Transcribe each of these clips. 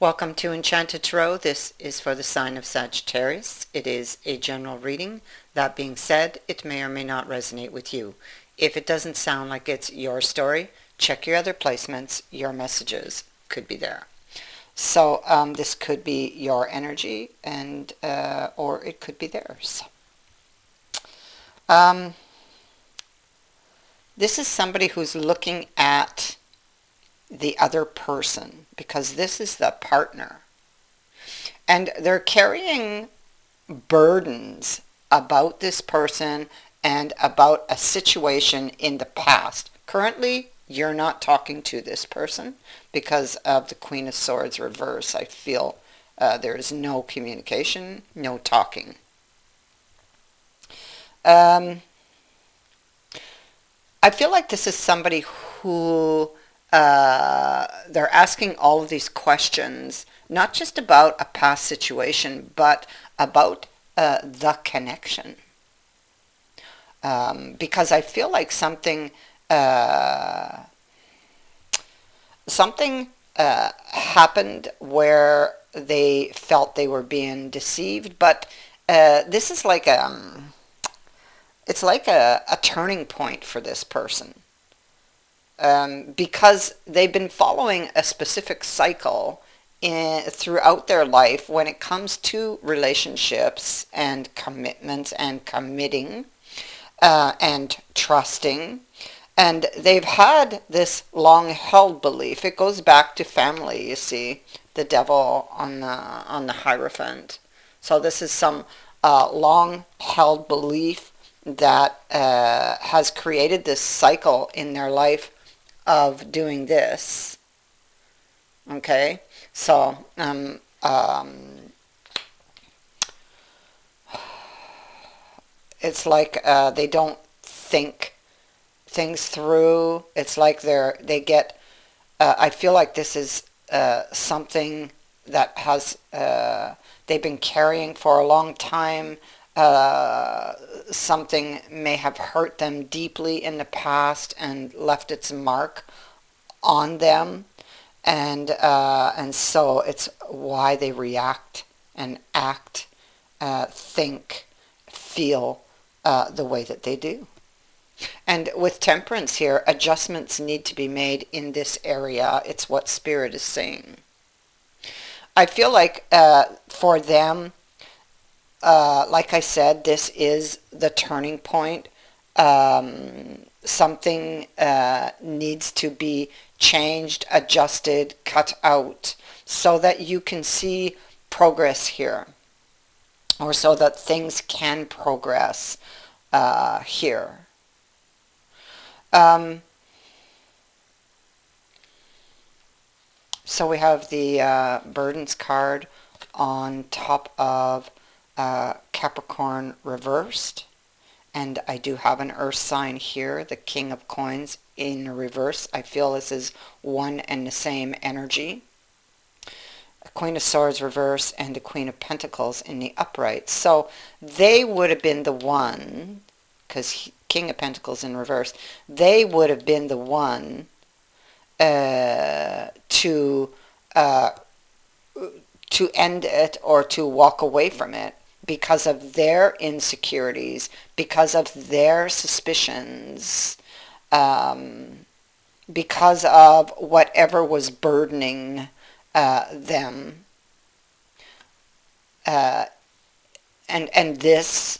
Welcome to Enchanted Tarot. This is for the sign of Sagittarius. It is a general reading. That being said, it may or may not resonate with you. If it doesn't sound like it's your story, check your other placements. Your messages could be there. So this could be your energy, and or it could be theirs. This is somebody who's looking at the other person, because this is the partner, and they're carrying burdens about this person and about a situation in the past. Currently, you're not talking to this person because of the Queen of Swords reverse. I feel there is no communication, no talking. I feel like this is somebody who they're asking all of these questions, not just about a past situation, but about the connection. Because I feel like something happened where they felt they were being deceived, but this is like it's like a turning point for this person. Because they've been following a specific cycle throughout their life when it comes to relationships and commitments and committing and trusting. And they've had this long-held belief. It goes back to family, you see, the devil on the Hierophant. So this is some long-held belief that has created this cycle in their life of doing this. Okay, so it's like they don't think things through. It's like they get I feel like this is something that has they've been carrying for a long time. Something may have hurt them deeply in the past and left its mark on them, and so it's why they react and act, think, feel the way that they do. And with Temperance here, adjustments need to be made in this area. It's what Spirit is saying. I feel like for them, like I said, this is the turning point. Something needs to be changed, adjusted, cut out, so that you can see progress here, or so that things can progress here. So we have the Burdens card on top of Capricorn reversed, and I do have an earth sign here, the King of Coins in reverse. I feel this is one and the same energy. A Queen of Swords reverse and a Queen of Pentacles in the upright. So they would have been the one, because King of Pentacles in reverse, they would have been the one to end it or to walk away from it, because of their insecurities, because of their suspicions, because of whatever was burdening them. And this,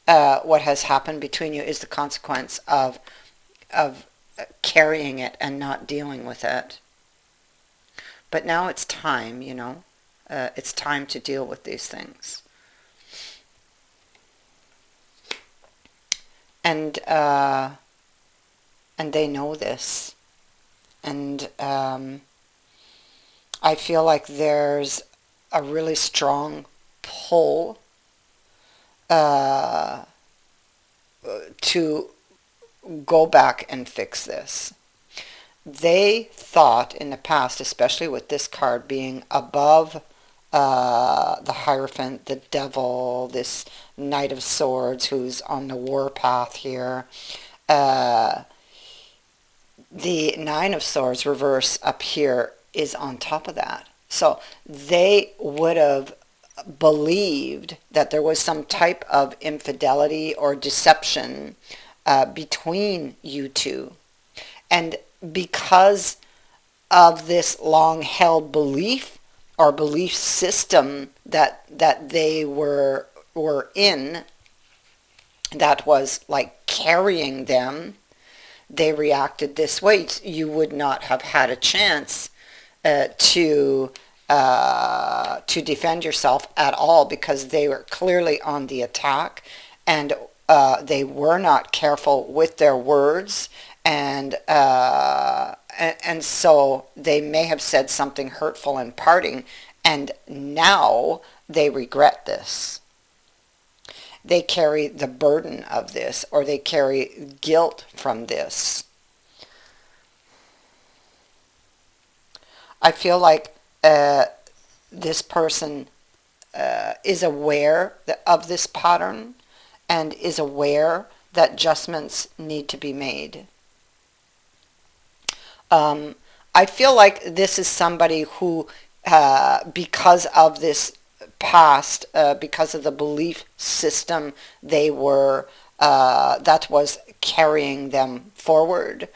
what has happened between you, is the consequence of carrying it and not dealing with it. But now it's time, you know. It's time to deal with these things. And they know this, and I feel like there's a really strong pull to go back and fix this. They thought in the past, especially with this card being above the Hierophant, the devil, this Knight of Swords who's on the warpath here. The Nine of Swords reverse up here is on top of that. So they would have believed that there was some type of infidelity or deception between you two. And because of this long held belief or belief system that they were in, that was like carrying them, they reacted this way. You would not have had a chance to defend yourself at all, because they were clearly on the attack, and they were not careful with their words, and so they may have said something hurtful in parting, and now they regret this. They carry the burden of this, or they carry guilt from this. I feel like this person is aware of this pattern and is aware that adjustments need to be made. I feel like this is somebody who, because of this past, because of the belief system they were, that was carrying them forward.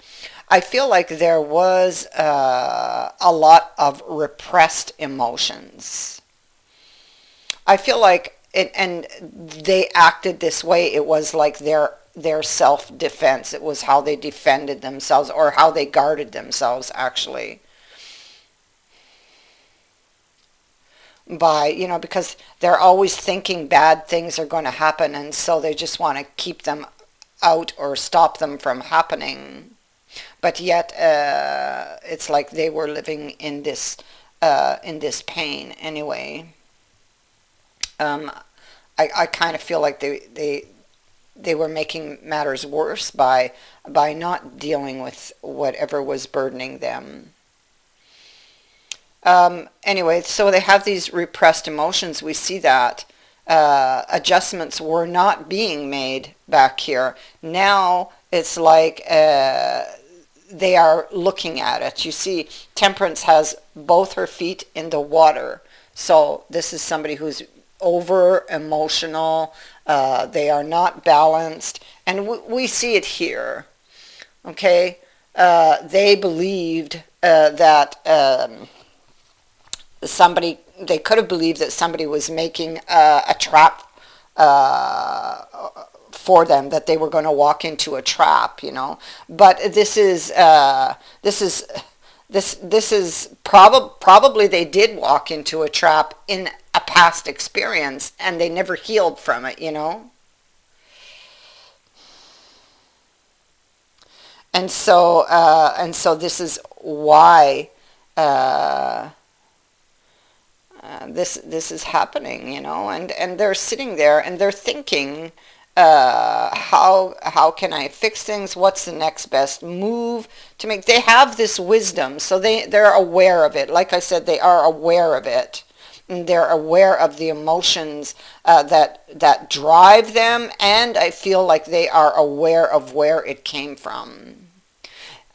I feel like there was a lot of repressed emotions. I feel like it, and they acted this way. It was like their self-defense. It was how they defended themselves, or how they guarded themselves, actually. By, because they're always thinking bad things are going to happen, and so they just want to keep them out or stop them from happening. But yet, it's like they were living in this pain anyway. Um, I kind of feel like they were making matters worse by not dealing with whatever was burdening them. Anyway, so they have these repressed emotions. We see that adjustments were not being made back here. Now it's like they are looking at it. You see, Temperance has both her feet in the water. So this is somebody who's over emotional. They are not balanced. And we see it here. Okay? They believed that they could have believed that somebody was making a trap for them, that they were going to walk into a trap, But this is probably they did walk into a trap in a past experience, and they never healed from it. And so this is why this is happening, and they're sitting there and they're thinking, how can I fix things? What's the next best move to make? They have this wisdom, so they're aware of it. Like I said, they are aware of it. And they're aware of the emotions that drive them, and I feel like they are aware of where it came from.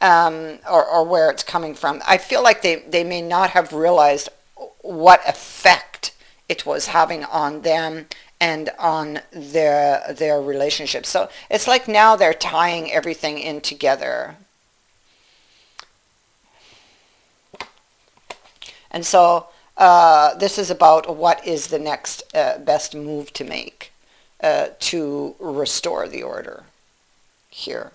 Or where it's coming from. I feel like they may not have realized what effect it was having on them and on their relationship. So it's like now they're tying everything in together. And so this is about what is the next best move to make to restore the order here.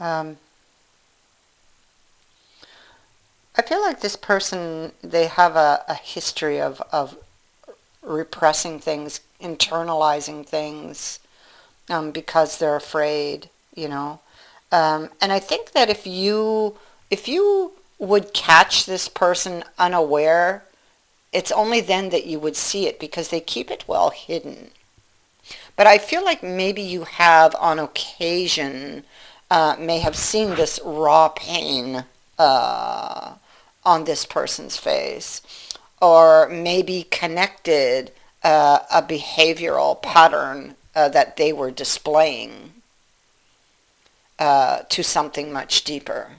I feel like this person, they have a history of repressing things, internalizing things, because they're afraid, And I think that if you would catch this person unaware, it's only then that you would see it, because they keep it well hidden. But I feel like maybe you have, on occasion, may have seen this raw pain on this person's face, or maybe connected a behavioral pattern that they were displaying to something much deeper.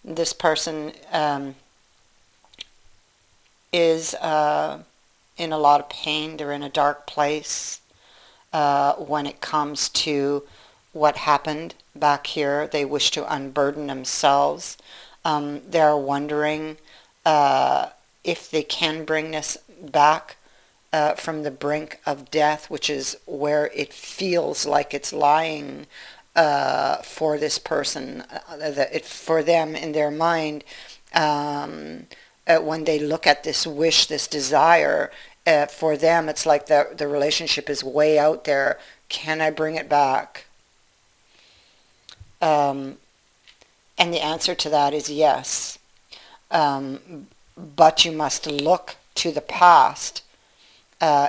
This person is in a lot of pain. They're in a dark place when it comes to what happened back here. They wish to unburden themselves. They're wondering if they can bring this back from the brink of death, which is where it feels like it's lying for this person, for them in their mind. When they look at this wish, this desire, for them it's like the relationship is way out there. Can I bring it back? And the answer to that is yes. But you must look to the past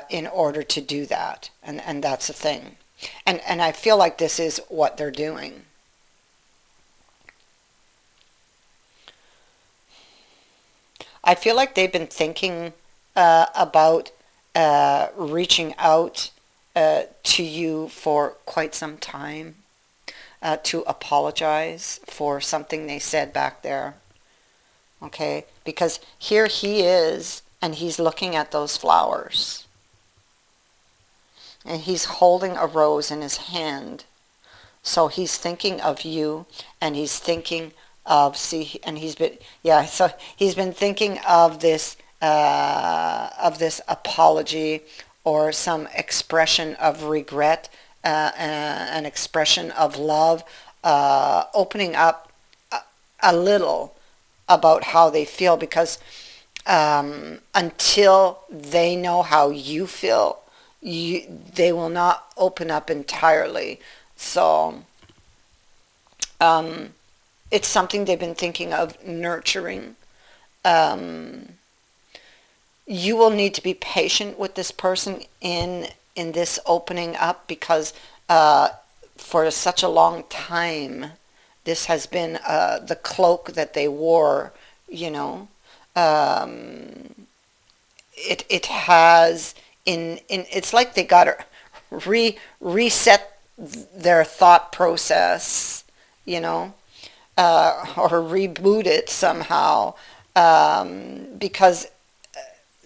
in order to do that. And that's the thing. And I feel like this is what they're doing. I feel like they've been thinking about reaching out to you for quite some time, to apologize for something they said back there. Okay? Because here he is, and he's looking at those flowers. And he's holding a rose in his hand. So he's thinking of you, and he's thinking of, and he's been, so he's been thinking of this apology or some expression of regret, an expression of love, opening up a little about how they feel, because until they know how you feel, they will not open up entirely. So it's something they've been thinking of nurturing. You will need to be patient with this person in this opening up, because for such a long time this has been the cloak that they wore, you know. It has it's like they got to reset their thought process, you know, or reboot it somehow, because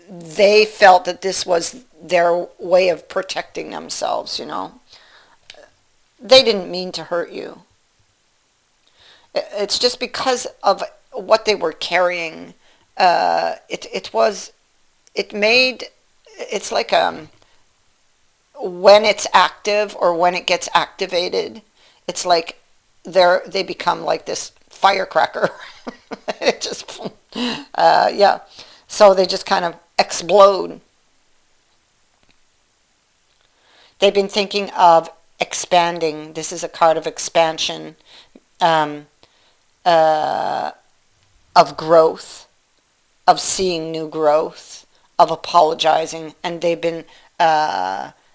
they felt that this was their way of protecting themselves, you know. They didn't mean to hurt you. It's just because of what they were carrying. It's like when it's active or when it gets activated, it's like they become like this firecracker. It just so they just kind of explode. They've been thinking of expanding. This is a card of expansion, of growth, of seeing new growth, of apologizing, and they've been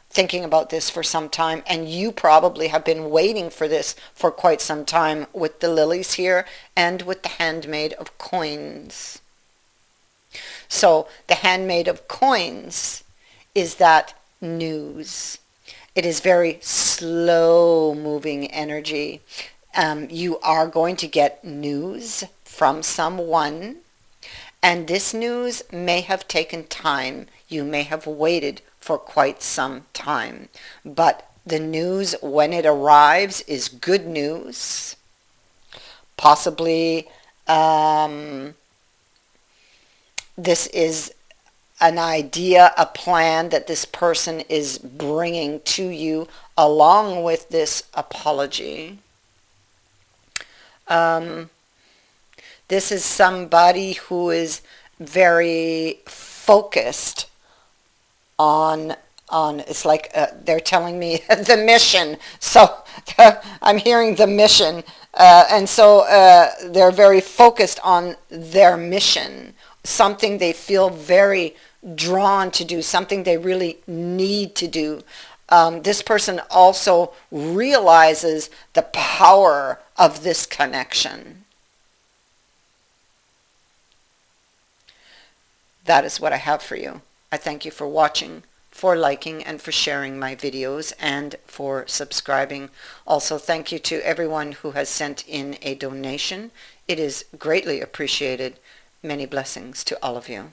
thinking about this for some time, and you probably have been waiting for this for quite some time, with the lilies here and with the handmaid of coins. So the handmaid of coins is that news. It is very slow moving energy. You are going to get news from someone, and this news may have taken time. You may have waited for quite some time, but the news, when it arrives, is good news. Possibly this is an idea, a plan that this person is bringing to you along with this apology. This is somebody who is very focused on it's like they're telling me the mission. So I'm hearing the mission, and so they're very focused on their mission, something they feel very drawn to do, something they really need to do. This person also realizes the power of this connection. that is what I have for you. I thank you for watching, for liking, and for sharing my videos, and for subscribing. Also, thank you to everyone who has sent in a donation. It is greatly appreciated. Many blessings to all of you.